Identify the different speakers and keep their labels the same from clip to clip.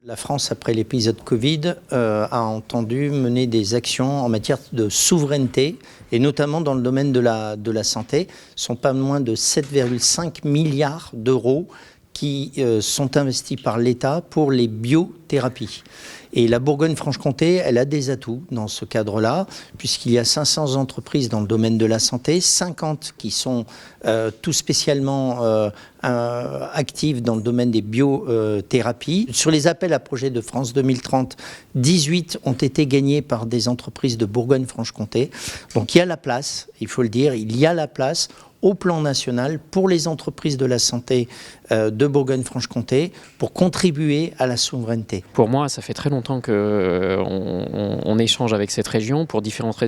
Speaker 1: La France, après l'épisode Covid, a entendu mener des actions en matière de souveraineté, et notamment dans le domaine de la santé. Ce sont pas moins de 7,5 milliards d'euros qui sont investis par l'État pour les biothérapies. Et la Bourgogne-Franche-Comté, elle a des atouts dans ce cadre-là, puisqu'il y a 500 entreprises dans le domaine de la santé, 50 qui sont tout spécialement actives dans le domaine des biothérapies. Sur les appels à projets de France 2030, 18 ont été gagnés par des entreprises de Bourgogne-Franche-Comté. Donc il y a la place, il faut le dire, il y a la place au plan national pour les entreprises de la santé de Bourgogne-Franche-Comté pour contribuer à la souveraineté.
Speaker 2: Pour moi, ça fait très longtemps qu'on échange avec cette région pour différentes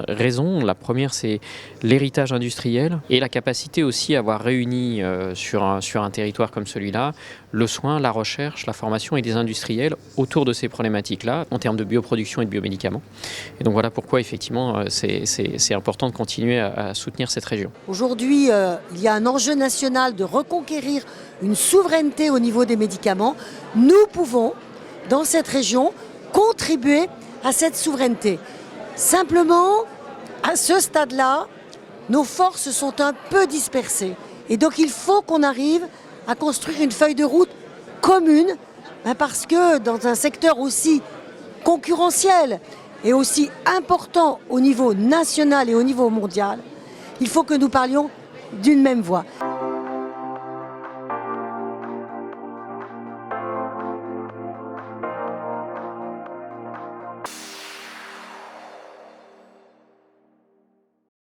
Speaker 2: raisons. La première, c'est l'héritage industriel et la capacité aussi à avoir réuni sur un territoire comme celui-là le soin, la recherche, la formation et des industriels autour de ces problématiques-là en termes de bioproduction et de biomédicaments. Et donc voilà pourquoi effectivement c'est important de continuer à soutenir cette région.
Speaker 3: Aujourd'hui, il y a un enjeu national de reconquérir une souveraineté au niveau des médicaments. Nous pouvons, dans cette région, contribuer à cette souveraineté. Simplement, à ce stade-là, nos forces sont un peu dispersées. Et donc il faut qu'on arrive à construire une feuille de route commune, parce que dans un secteur aussi concurrentiel et aussi important au niveau national et au niveau mondial, il faut que nous parlions d'une même voix.